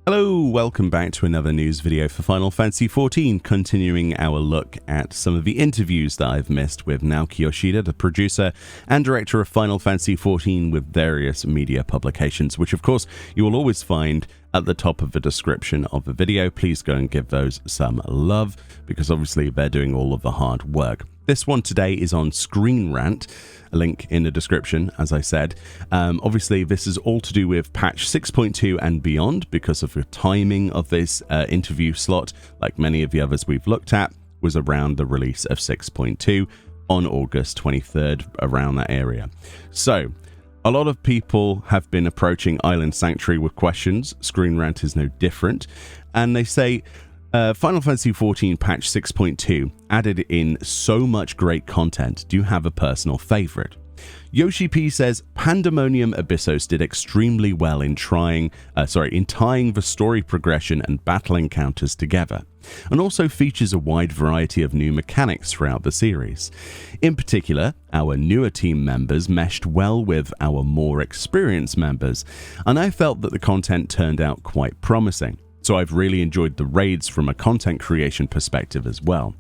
Hello, welcome back to another news video for Final Fantasy XIV, continuing our look at some of the interviews that I've missed with Naoki Yoshida, the producer and director of Final Fantasy XIV, with various media publications, which of course you will always find at the top of the description of the video. Please go and give those some love, because obviously they're doing all of the hard work. This one today is on Screenrant, a link in the description, as I said. Obviously, this is all to do with patch 6.2 and beyond, because of the timing of this interview slot, like many of the others we've looked at, was around the release of 6.2 on August 23rd, around that area. So, a lot of people have been approaching Island Sanctuary with questions. Screenrant is no different. And they say, Final Fantasy XIV patch 6.2 added in so much great content. Do you have a personal favorite? Yoshi P says Pandemonium Abyssos did extremely well in tying the story progression and battle encounters together, and also features a wide variety of new mechanics throughout the series. In particular, our newer team members meshed well with our more experienced members, and I felt that the content turned out quite promising. So I've really enjoyed the raids from a content creation perspective as well.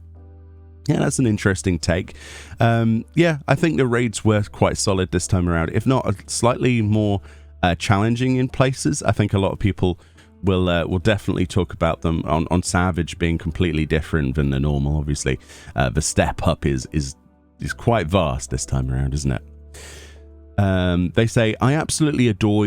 Yeah, that's an interesting take. Yeah, I think the raids were quite solid this time around, if not slightly more challenging in places. I think a lot of people will definitely talk about them on Savage being completely different than the normal. Obviously, the step up is quite vast this time around, isn't it? They say, I absolutely adore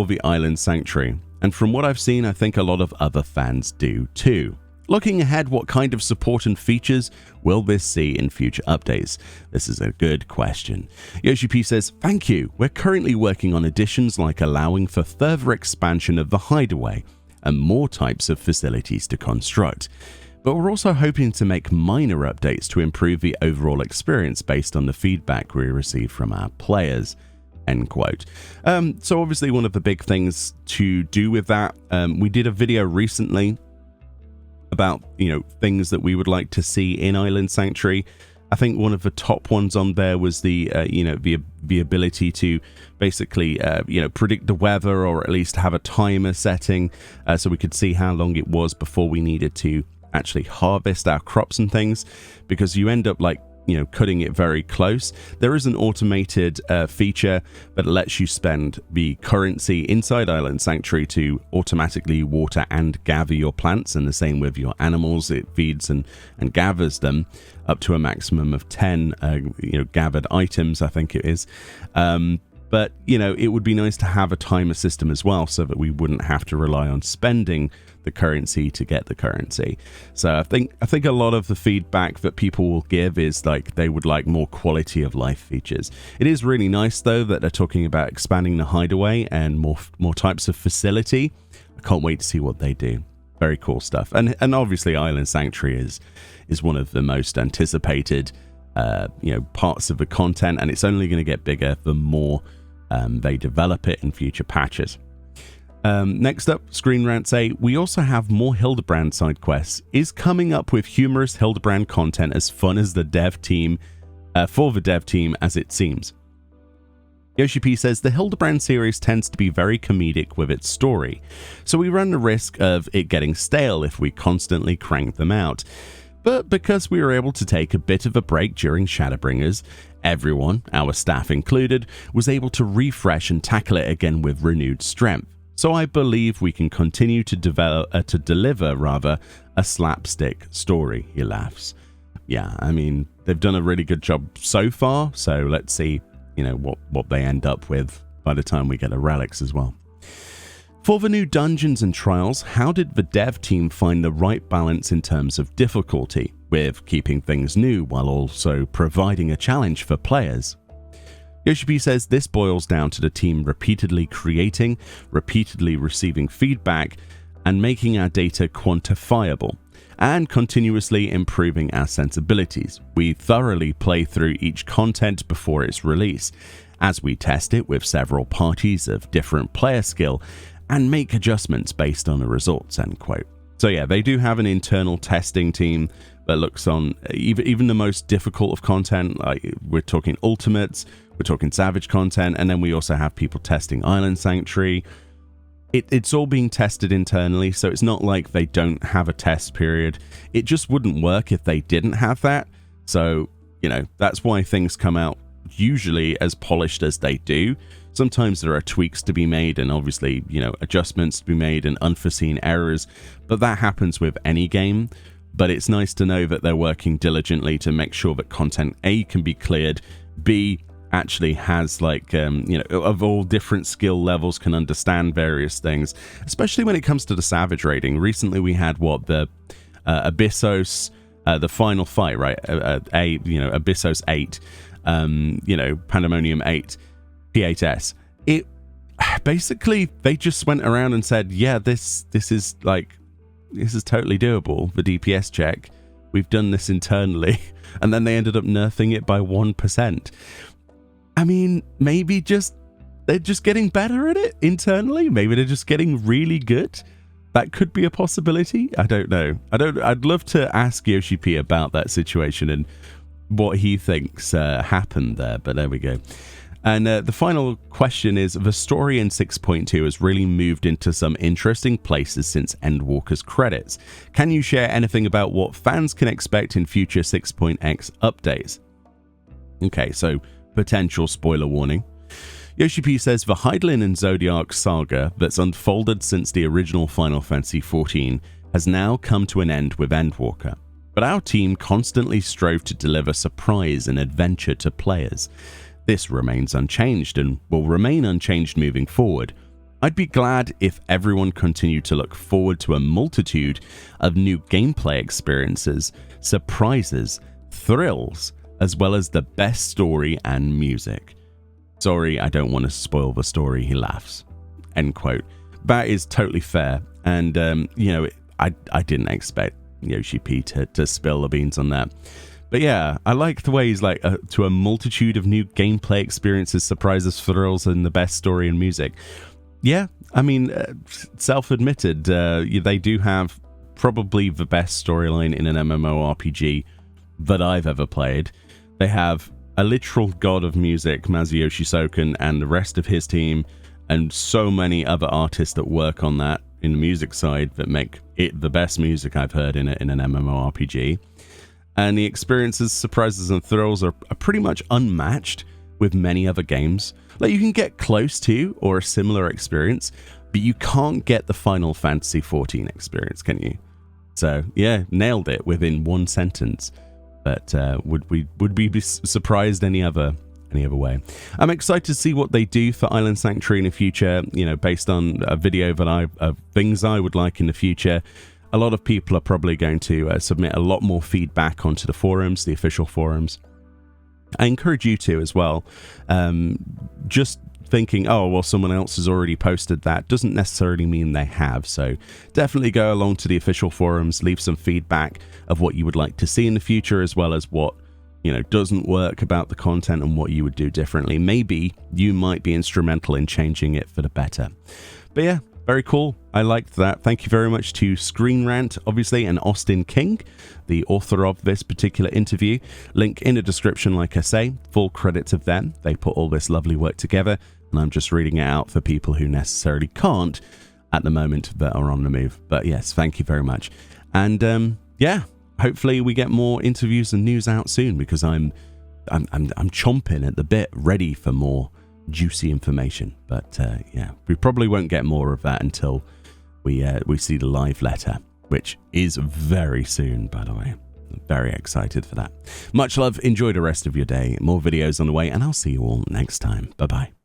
the Island Sanctuary, and from what I've seen, I think a lot of other fans do too. Looking ahead, what kind of support and features will this see in future updates? This is a good question. Yoshi P says, thank you. We're currently working on additions like allowing for further expansion of the hideaway and more types of facilities to construct. But we're also hoping to make minor updates to improve the overall experience based on the feedback we receive from our players. End quote. So obviously one of the big things to do with that, we did a video recently about, things that we would like to see in Island Sanctuary. I think one of the top ones on there was the ability to basically, predict the weather, or at least have a timer setting, so we could see how long it was before we needed to actually harvest our crops and things, because you end up cutting it very close. There is an automated feature that lets you spend the currency inside Island Sanctuary to automatically water and gather your plants, and the same with your animals. It feeds and gathers them up to a maximum of 10 gathered items, I think it is. But it would be nice to have a timer system as well, so that we wouldn't have to rely on spending the currency to get the currency. So I think a lot of the feedback that people will give is they would like more quality of life features. It is really nice though that they're talking about expanding the hideaway and more types of facility. I can't wait to see what they do. Very cool stuff. And obviously Island Sanctuary is one of the most anticipated parts of the content, and it's only going to get bigger the more they develop it in future patches. Next up, Screenrant say, we also have more Hildibrand side quests. Is coming up with humorous Hildibrand content as fun as the dev team, for the dev team as it seems? Yoshi P says, the Hildibrand series tends to be very comedic with its story, so we run the risk of it getting stale if we constantly crank them out. But because we were able to take a bit of a break during Shadowbringers, everyone, our staff included, was able to refresh and tackle it again with renewed strength. So I believe we can continue to deliver a slapstick story, he laughs. Yeah, I mean, they've done a really good job so far, so let's see, what they end up with by the time we get the relics as well. For the new dungeons and trials, how did the dev team find the right balance in terms of difficulty, with keeping things new while also providing a challenge for players? Yoshi P says this boils down to the team repeatedly creating, repeatedly receiving feedback, and making our data quantifiable, and continuously improving our sensibilities. We thoroughly play through each content before its release, as we test it with several parties of different player skill, and make adjustments based on the results, end quote. So yeah, they do have an internal testing team that looks on even the most difficult of content, like we're talking ultimates, we're talking Savage content, and then we also have people testing Island Sanctuary. It's all being tested internally, so it's not like they don't have a test period. It just wouldn't work if they didn't have that. So, you know, that's why things come out usually as polished as they do. Sometimes there are tweaks to be made and obviously, you know, adjustments to be made and unforeseen errors, but that happens with any game. But it's nice to know that they're working diligently to make sure that content A can be cleared, B actually has like you know, of all different skill levels, can understand various things, especially when it comes to the Savage rating. Recently we had the Abyssos, the final fight, right? Abyssos 8, you know, Pandemonium 8, P8S. It basically, they just went around and said, yeah, this is totally doable, the DPS check. We've done this internally. And then they ended up nerfing it by 1%. I mean, maybe they're just getting better at it internally. Maybe they're just getting really good. That could be a possibility. I don't know. I'd love to ask Yoshi P about that situation and what he thinks happened there. But there we go. And the final question is, the story in 6.2 has really moved into some interesting places since Endwalker's credits. Can you share anything about what fans can expect in future 6.x updates? Okay, so potential spoiler warning. Yoshi P says the Hydaelyn and Zodiac saga that's unfolded since the original Final Fantasy XIV has now come to an end with Endwalker. But our team constantly strove to deliver surprise and adventure to players. This remains unchanged and will remain unchanged moving forward. I'd be glad if everyone continued to look forward to a multitude of new gameplay experiences, surprises, thrills, as well as the best story and music. Sorry, I don't want to spoil the story, he laughs. End quote. That is totally fair. And, you know, I didn't expect Yoshi P to spill the beans on that. But yeah, I like the way he's like, to a multitude of new gameplay experiences, surprises, thrills, and the best story and music. Yeah, I mean, self-admitted, they do have probably the best storyline in an MMORPG that I've ever played. They have a literal god of music, Masayoshi Soken, and the rest of his team, and so many other artists that work on that in the music side that make it the best music I've heard in an MMORPG. And the experiences, surprises, and thrills are pretty much unmatched with many other games. Like, you can get close to or a similar experience, but you can't get the Final Fantasy XIV experience, can you? So yeah, nailed it within one sentence. But would we be surprised any other way? I'm excited to see what they do for Island Sanctuary in the future. You know, based on a video that things I would like in the future. A lot of people are probably going to submit a lot more feedback onto the forums, the official forums. I encourage you to as well. Just thinking, oh, well, someone else has already posted that doesn't necessarily mean they have. So definitely go along to the official forums, leave some feedback of what you would like to see in the future, as well as what, you know, doesn't work about the content and what you would do differently. Maybe you might be instrumental in changing it for the better. But yeah, very cool. I liked that. Thank you very much to Screenrant, obviously, and Austin King, the author of this particular interview. Link in the description, like I say. Full credit to them. They put all this lovely work together, and I'm just reading it out for people who necessarily can't at the moment that are on the move. But yes, thank you very much. And yeah, hopefully we get more interviews and news out soon, because I'm chomping at the bit, ready for more juicy information. But yeah, we probably won't get more of that until we see the live letter, which is very soon, by the way. I'm very excited for that. Much love. Enjoy the rest of your day. More videos on the way, and I'll see you all next time. Bye bye.